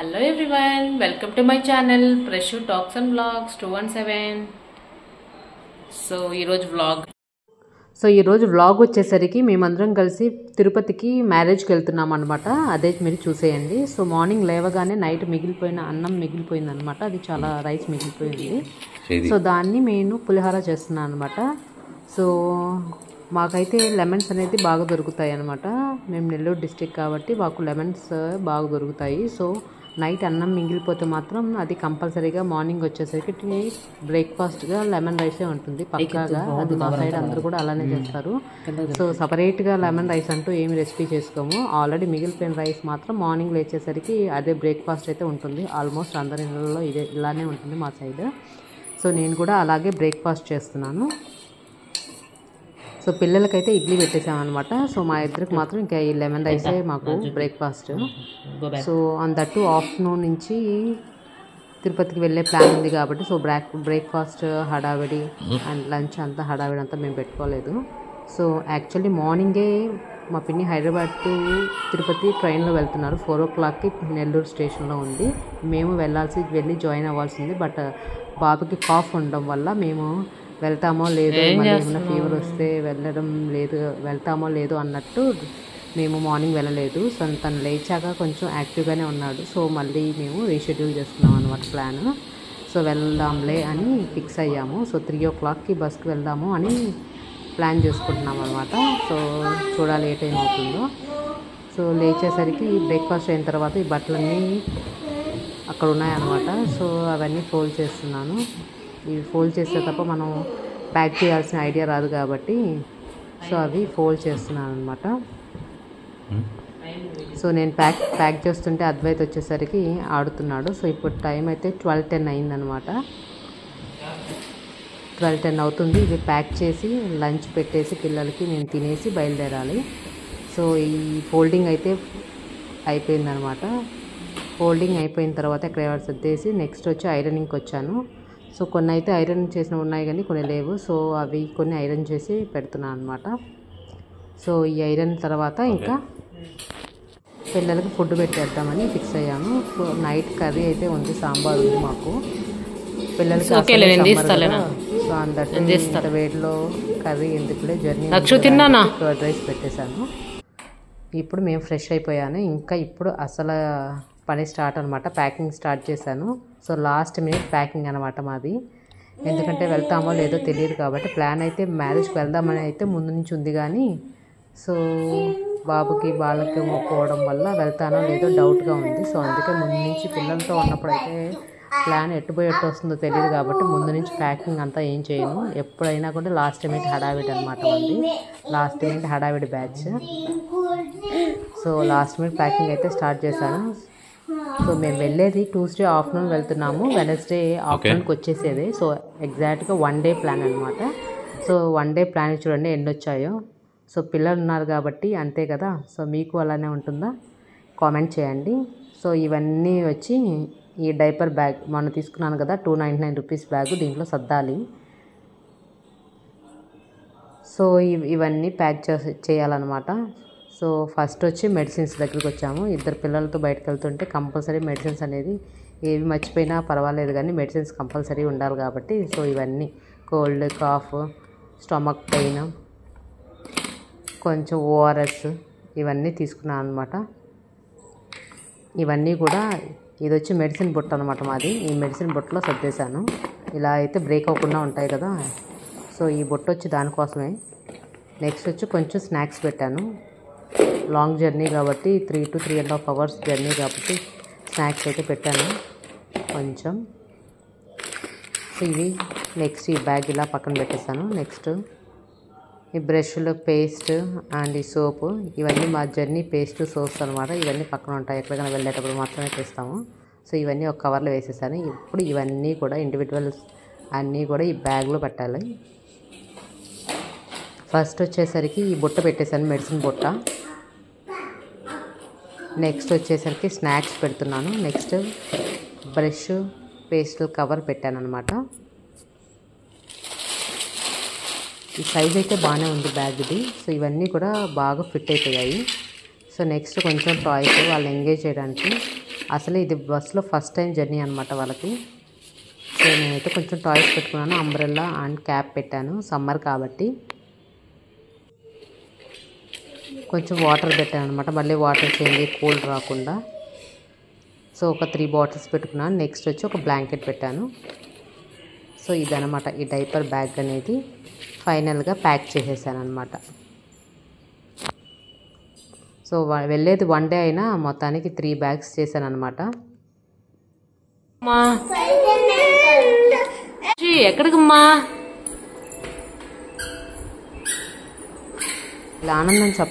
Hello everyone, welcome to my channel Preshu Talks and Vlogs 217. ఈరోజు vlog వచ్చేసరికి మేమందరం కలిసి తిరుపతికి మ్యారేజ్కి వెళ్తున్నాం అనమాట. అదే మీరు చూసేయండి. సో మార్నింగ్ లేవగానే నైట్ మిగిలిపోయిన అన్నం మిగిలిపోయింది అనమాట. అది చాలా రైస్ మిగిలిపోయింది. సో దాన్ని నేను పులిహోర చేస్తున్నాను అనమాట. సో మాకైతే లెమన్స్ అనేది బాగా దొరుకుతాయి అనమాట. మేము నెల్లూరు డిస్ట్రిక్ట్ కాబట్టి మాకు లెమన్స్ బాగా దొరుకుతాయి. సో నైట్ అన్నం మిగిలిపోతే మాత్రం అది కంపల్సరీగా మార్నింగ్ వచ్చేసరికి బ్రేక్ఫాస్ట్గా లెమన్ రైసే ఉంటుంది పక్కాగా. అది మా సైడ్ అందరూ కూడా అలానే చేస్తారు. సో సపరేట్గా లెమన్ రైస్ అంటూ ఏమి రెసిపీ చేసుకోము. ఆల్రెడీ మిగిలిపోయిన రైస్ మాత్రం మార్నింగ్ లేచేసరికి అదే బ్రేక్ఫాస్ట్ అయితే ఉంటుంది. ఆల్మోస్ట్ అందరి ఇళ్ళలో ఇలానే ఉంటుంది మా సైడ్. సో నేను కూడా అలాగే బ్రేక్ఫాస్ట్ చేస్తున్నాను. సో పిల్లలకైతే ఇడ్లీ పెట్టేసామన్నమాట. సో మా ఇద్దరికి మాత్రం ఇంకా ఈ లెమన్ రైసే మాకు బ్రేక్ఫాస్ట్. సో అందట్టు ఆఫ్టర్నూన్ నుంచి తిరుపతికి వెళ్ళే ప్లాన్ ఉంది కాబట్టి సో బ్రేక్ఫాస్ట్ హడావిడి అండ్ లంచ్ అంతా హడావిడి అంతా మేము పెట్టుకోలేదు. సో యాక్చువల్లీ మార్నింగే మా పిన్ని హైదరాబాద్ టు తిరుపతి ట్రైన్లో వెళ్తున్నారు. 4 o'clockకి నెల్లూరు స్టేషన్లో ఉంది. మేము వెళ్ళి జాయిన్ అవ్వాల్సింది. బట్ బాబుకి కాఫ్ ఉండడం వల్ల మేము వెళ్తామో లేదో, మళ్ళీ ఏమైనా ఫీవర్ వస్తే వెళ్తామో లేదో అన్నట్టు మేము మార్నింగ్ వెళ్ళలేదు. సో తను లేచాక కొంచెం యాక్టివ్గానే ఉన్నాడు. సో మళ్ళీ మేము రీషెడ్యూల్ చేస్తున్నాం అనమాట ప్లాన్. సో వెళ్దాంలే అని ఫిక్స్ అయ్యాము. సో 3 o'clockకి బస్కి వెళ్దాము అని ప్లాన్ చేసుకుంటున్నాం అనమాట. సో చూడాలి ఏ టైం అవుతుందో. సో లేచేసరికి బ్రేక్ఫాస్ట్ అయిన తర్వాత ఈ బట్టలన్నీ అక్కడ ఉన్నాయన్నమాట. సో అవన్నీ ఫోల్డ్ చేస్తున్నాను. ఇవి ఫోల్డ్ చేస్తే తప్ప మనం ప్యాక్ చేయాల్సిన ఐడియా రాదు కాబట్టి సో అవి ఫోల్డ్ చేస్తున్నాను అనమాట. సో నేను ప్యాక్ చేస్తుంటే అద్వైత్ వచ్చేసరికి ఆడుతున్నాడు. సో ఇప్పుడు టైం అయితే 12:10 అయిందనమాట. 12:10 అవుతుంది. ఇవి ప్యాక్ చేసి లంచ్ పెట్టేసి పిల్లలకి నేను తినేసి బయలుదేరాలి. సో ఈ ఫోల్డింగ్ అయితే అయిపోయిందనమాట. ఫోల్డింగ్ అయిపోయిన తర్వాత ఇక్కడ ఎవరు సర్దేసి నెక్స్ట్ వచ్చి ఐరనింగ్కి వచ్చాను. సో కొన్ని అయితే ఐరన్ చేసినవి ఉన్నాయి కానీ కొన్ని లేవు. సో అవి కొన్ని ఐరన్ చేసి పెడుతున్నాను అనమాట. సో ఈ ఐరన్ తర్వాత ఇంకా పిల్లలకి ఫుడ్ పెట్టేద్దామని ఫిక్స్ అయ్యాను. సో నైట్ కర్రీ అయితే ఉంది, సాంబార్ ఉంది మాకు. పిల్లలకి సో అంత వేడిలో కర్రీ ఎందుకులే జర్నీ కర్డ్ రైస్ పెట్టేశాను. ఇప్పుడు మేము ఫ్రెష్ అయిపోయాను. ఇంకా ఇప్పుడు అసలు పని స్టార్ట్ అనమాట. ప్యాకింగ్ స్టార్ట్ చేశాను. సో లాస్ట్ మినిట్ ప్యాకింగ్ అనమాట మాది. ఎందుకంటే వెళ్తామో లేదో తెలియదు కాబట్టి ప్లాన్ అయితే మ్యారేజ్కి వెళ్దామని అయితే ముందు నుంచి ఉంది కానీ సో బాబుకి వాళ్ళకి పోవడం వల్ల వెళ్తానో లేదో డౌట్గా ఉంది. సో అందుకే ముందు నుంచి పిల్లలతో ఉన్నప్పుడు అయితే ప్లాన్ ఎట్టుపోయేట్టు వస్తుందో తెలియదు కాబట్టి ముందు నుంచి ప్యాకింగ్ అంతా ఏం చేయను. ఎప్పుడైనా కూడా లాస్ట్ మినిట్ హడావిడి అనమాట ఉంది. లాస్ట్ మినిట్ హడావిడి batch. So last minute packing అయితే స్టార్ట్ చేశాను. సో మేము వెళ్ళేది ట్యూస్డే ఆఫ్టర్నూన్ వెళ్తున్నాము. వెనస్డే ఆఫ్టర్నూన్కి వచ్చేసేది. సో ఎగ్జాక్ట్గా 1 day ప్లాన్ అనమాట. సో 1 day ప్లాన్ చూడండి ఎన్ని వచ్చాయో. సో పిల్లలు ఉన్నారు కాబట్టి అంతే కదా. సో మీకు అలానే ఉంటుందా కామెంట్ చేయండి. సో ఇవన్నీ వచ్చి ఈ డైపర్ బ్యాగ్ మొన్న తీసుకున్నాను కదా 299 రూపీస్ బ్యాగ్, దీంట్లో సర్దాలి. సో ఇవన్నీ ప్యాక్ చేయాలన్నమాట. సో ఫస్ట్ వచ్చి మెడిసిన్స్ దగ్గరికి వచ్చాము. ఇద్దరు పిల్లలతో బయటకు వెళ్తుంటే కంపల్సరీ మెడిసిన్స్ అనేది ఏవి మర్చిపోయినా పర్వాలేదు కానీ మెడిసిన్స్ కంపల్సరీ ఉండాలి కాబట్టి సో ఇవన్నీ కోల్డ్, కాఫ్, స్టమక్ పెయిన్, కొంచెం ORS ఇవన్నీ తీసుకున్నాను అనమాట. ఇవన్నీ కూడా ఇది వచ్చి మెడిసిన్ బుట్ట అనమాట మాది. ఈ మెడిసిన్ బుట్టలో సర్దేశాను. ఇలా అయితే బ్రేక్ అవ్వకుండా ఉంటాయి కదా. సో ఈ బుట్ట వచ్చి దానికోసమే. నెక్స్ట్ వచ్చి కొంచెం స్నాక్స్ పెట్టాను. లాంగ్ జర్నీ కాబట్టి 3 to 3.5 hours జర్నీ కాబట్టి స్నాక్స్ అయితే పెట్టాను కొంచెం. సో ఇవి నెక్స్ట్ ఈ బ్యాగ్ ఇలా పక్కన పెట్టేశాను. నెక్స్ట్ ఈ బ్రష్లు, పేస్ట్ అండ్ ఈ సోపు ఇవన్నీ మా జర్నీ పేస్ట్, సోప్స్ అనమాట. ఇవన్నీ పక్కన ఉంటాయి, ఎక్కడికైనా వెళ్ళేటప్పుడు మాత్రమే తెస్తాము. సో ఇవన్నీ ఒక కవర్లో వేసేసాను. ఇప్పుడు ఇవన్నీ కూడా ఇండివిజువల్స్ అన్నీ కూడా ఈ బ్యాగ్లో పెట్టాలి. ఫస్ట్ వచ్చేసరికి ఈ బుట్ట పెట్టేశాను, మెడిసిన్ బుట్ట. నెక్స్ట్ వచ్చేసరికి స్నాక్స్ పెడుతున్నాను. నెక్స్ట్ బ్రష్, పేస్ట్ కవర్ పెట్టాను అనమాట. ఈ సైజ్ అయితే బాగానే ఉంది బ్యాగ్ది. సో ఇవన్నీ కూడా బాగా ఫిట్ అయిపోయాయి. సో నెక్స్ట్ కొంచెం టాయ్స్ వాళ్ళని ఎంగేజ్ చేయడానికి అసలు ఇది బస్సులో ఫస్ట్ టైం జర్నీ అనమాట వాళ్ళకి. సో నేనైతే కొంచెం టాయ్స్ పెట్టుకున్నాను, అంబ్రెల్లా అండ్ క్యాప్ పెట్టాను, సమ్మర్ కాబట్టి. కొంచెం వాటర్ పెట్టాను అనమాట, మళ్ళీ వాటర్ చేంజ్ కోల్డ్ రాకుండా. సో ఒక 3 బాటిల్స్ పెట్టుకున్నాను. నెక్స్ట్ వచ్చి ఒక బ్లాంకెట్ పెట్టాను. సో ఇదనమాట ఈ డైపర్ బ్యాగ్ అనేది ఫైనల్గా ప్యాక్ చేసేసాను అనమాట. సో వెళ్ళేది 1 డే అయినా మొత్తానికి 3 బ్యాగ్స్ చేశాను అనమాట. ఎక్కడికమ్మా ఇలా ఆనందం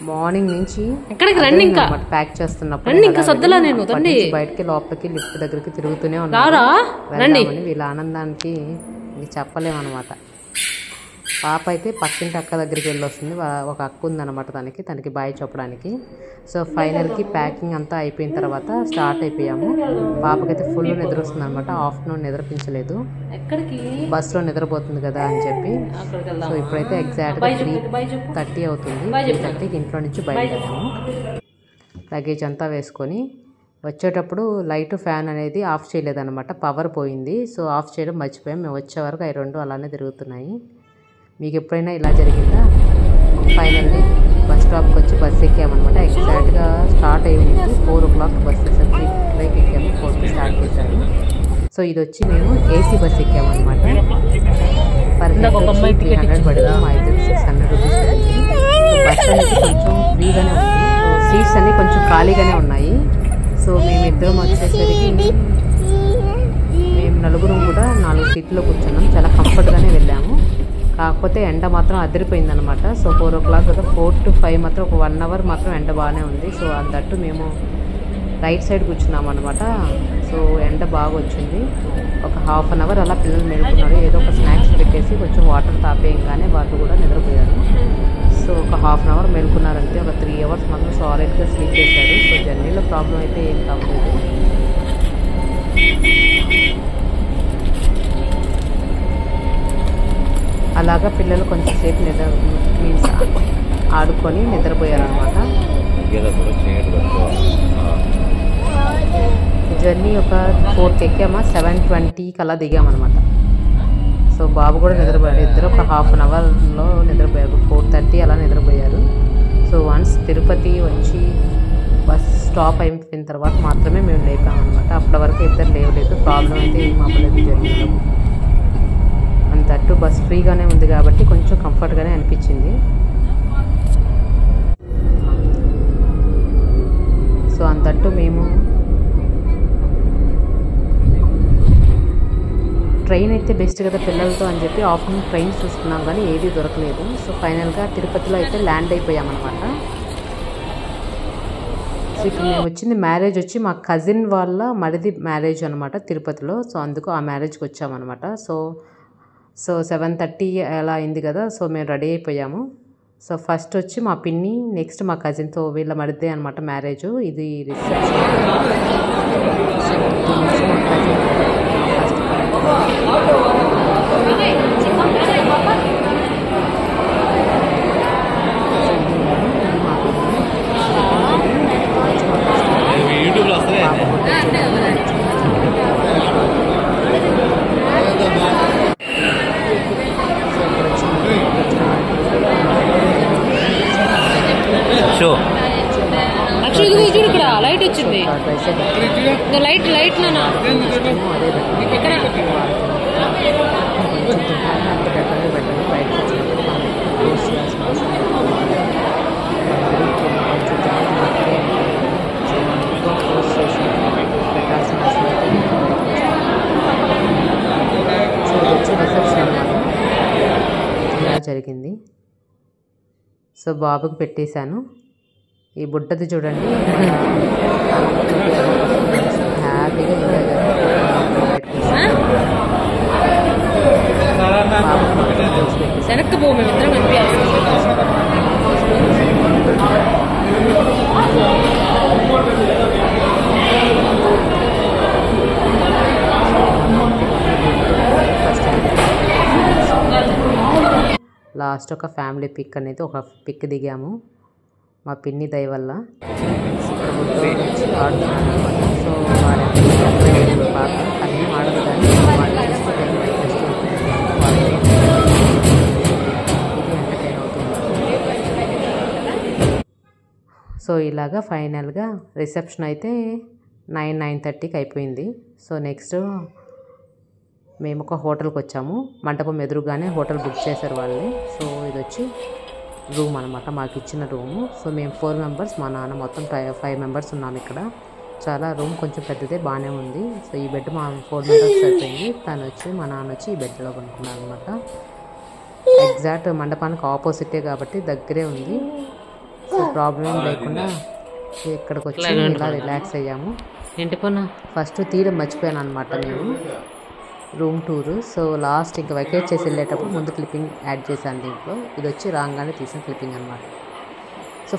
మార్నింగ్ నుంచి ఎక్కడికి రండి ఇంకా ప్యాక్ చేస్తున్నప్పుడు ఇంకా సద్దలా నేను బయటకి లోపలికి లిఫ్ట్ దగ్గరికి తిరుగుతూనే ఉన్నాను. వీళ్ళ ఆనందానికి చెప్పలేమన్నమాట. పాప అయితే పక్కింటి అక్క దగ్గరికి వెళ్ళి వస్తుంది. ఒక అక్క ఉందన్నమాట తనకి బాయ్ చెప్పడానికి. సో ఫైనల్కి ప్యాకింగ్ అంతా అయిపోయిన తర్వాత స్టార్ట్ అయిపోయాము. పాపకైతే ఫుల్ నిద్ర వస్తుంది అనమాట. ఆఫ్టర్నూన్ నిద్రపించలేదు, బస్సులో నిద్రపోతుంది కదా అని చెప్పి. సో ఇప్పుడైతే ఎగ్జాక్ట్గా 3:30 అవుతుంది. 3:30కి ఇంట్లో నుంచి బయలుదేరాము. లగేజ్ అంతా వేసుకొని వచ్చేటప్పుడు లైట్ ఫ్యాన్ అనేది ఆఫ్ చేయలేదన్నమాట, పవర్ పోయింది. సో ఆఫ్ చేయడం మర్చిపోయాం. మేము వచ్చే వరకు అవి 2 అలానే తిరుగుతున్నాయి. మీకు ఎప్పుడైనా ఇలా జరిగిందా? ఫైనల్లీ బస్ స్టాప్కి వచ్చి బస్సు ఎక్కామన్నమాట. ఎగ్జాక్ట్గా స్టార్ట్ అయ్యింది 4 o'clock బస్సు. 3:30కి ఎక్కాము, 4కి స్టార్ట్ చేశాము. సో ఇది వచ్చి మేము ఏసీ బస్ ఎక్కామన్నమాట. పర్ హెడ్ 300 పడింది, మా అయితే 600 రూపీస్ పడింది. బస్ అనేది కొంచెం ఫ్రీగానే ఉంది. సో సీట్స్ అన్నీ కొంచెం ఖాళీగానే ఉన్నాయి. సో మేమిద్దరం వచ్చేసరికి మేము నలుగురం కూడా 4 సీట్లో కూర్చున్నాం. చాలా కంఫర్ట్గానే వెళ్ళాము. కాకపోతే ఎండ మాత్రం అదిరిపోయిందనమాట. సో 4 o'clock కదా, 4 to 5 మాత్రం ఒక 1 hour మాత్రం ఎండ బాగానే ఉంది. సో అంతట్టు మేము రైట్ సైడ్ కూర్చున్నాం అనమాట. సో ఎండ బాగా వచ్చింది. ఒక 1/2 hour అలా పిల్లలు మేలుకున్నారు. ఏదో ఒక స్నాక్స్ పెట్టేసి కొంచెం వాటర్ తాపేయంగానే వాళ్ళు కూడా నిద్రపోయారు. సో ఒక 1/2 hour మేలుకున్నారంటే ఒక 3 hours మాత్రం సాలిడ్గా స్లీప్ చేశారు. సో జర్నీలో ప్రాబ్లం అయితే ఏం కావలేదు. అలాగా పిల్లలు కొంచెంసేపు ఆడుకొని నిద్రపోయారు అనమాట. జర్నీ ఒక 4కి ఎక్కామా, 7:20కి అలా దిగామన్నమాట. సో బాబు కూడా నిద్రపోయాడు. ఇద్దరు ఒక 1/2 hourలో నిద్రపోయారు. 4:30 అలా నిద్రపోయారు. సో వన్స్ తిరుపతి వచ్చి బస్ స్టాప్ అయిపోయిన తర్వాత మాత్రమే మేము లేపామన్నమాట. అప్పటి వరకు ఇద్దరు లేవలేదు. ప్రాబ్లం అయితే ఏం అవ్వలేదు జర్నీలో. అంతట్టు బస్ ఫ్రీగానే ఉంది కాబట్టి కొంచెం కంఫర్ట్గానే అనిపించింది. సో అంతట్టు మేము ట్రైన్ అయితే బెస్ట్ కదా పిల్లలతో అని చెప్పి ఆఫ్టర్నూన్ ట్రైన్ చూసుకున్నాం, కానీ ఏది దొరకలేదు. సో ఫైనల్గా తిరుపతిలో అయితే ల్యాండ్ అయిపోయామన్నమాట. సో ఇప్పుడు మేము వచ్చింది మ్యారేజ్ వచ్చి మా కజిన్ వాళ్ళ మరిది మ్యారేజ్ అనమాట తిరుపతిలో. సో అందుకు ఆ మ్యారేజ్కి వచ్చామన్నమాట. సో 7:30 అలా అయింది కదా. సో మేము రెడీ అయిపోయాము. సో ఫస్ట్ వచ్చి మా పిన్ని, నెక్స్ట్ మా కజిన్తో వీళ్ళ మరిదే అనమాట మ్యారేజ్. ఇది రిసెప్షన్. యాక్చువల్గా చూడు ఇక్కడ లైట్ వచ్చింది. లైట్ నానా ఇక్కడ జరిగింది. సో బాబుకి పెట్టేశాను. ఈ బుట్టది చూడండి, హ్యాపీగా వెనక్కి పో, మేమిద్దరం లాస్ట్ ఒక ఫ్యామిలీ పిక్ అనేది ఒక పిక్ దిగాము మా పిన్ని దయ వల్ల. ఇక్కడ సో ఇలాగా ఫైనల్గా రిసెప్షన్ అయితే 9:30కి అయిపోయింది. సో నెక్స్ట్ మేము ఒక హోటల్కి వచ్చాము. మంటపం ఎదురుగానే హోటల్ బుక్ చేశారు వాళ్ళని. సో ఇది వచ్చి రూమ్ అనమాట, మాకు ఇచ్చిన రూము. సో మేము 4 మెంబర్స్, మా నాన్న, మొత్తం 5 మెంబర్స్ ఉన్నాము ఇక్కడ. చాలా రూమ్ కొంచెం పెద్దదే, బాగానే ఉంది. సో ఈ బెడ్ మా 4 మెంబర్స్ అయిపోయింది. తను వచ్చి మా నాన్న వచ్చి ఈ బెడ్లో కొనుక్కున్నారు అనమాట. ఎగ్జాక్ట్ మండపానికి ఆపోజిటే కాబట్టి దగ్గరే ఉంది. సో ప్రాబ్లం లేకుండా ఇక్కడికి వచ్చి ఇలా రిలాక్స్ అయ్యాము. ఏంటి పన్నా ఫస్ట్ తీయడం మర్చిపోయాను అనమాట మేము రూమ్ టూరు. సో లాస్ట్ ఇంకా వెకేట్ చేసి వెళ్ళేటప్పుడు ముందు క్లిప్పింగ్ యాడ్ చేశాను దీంట్లో. ఇది వచ్చి రాగానే తీసిన క్లిప్పింగ్ అనమాట. సో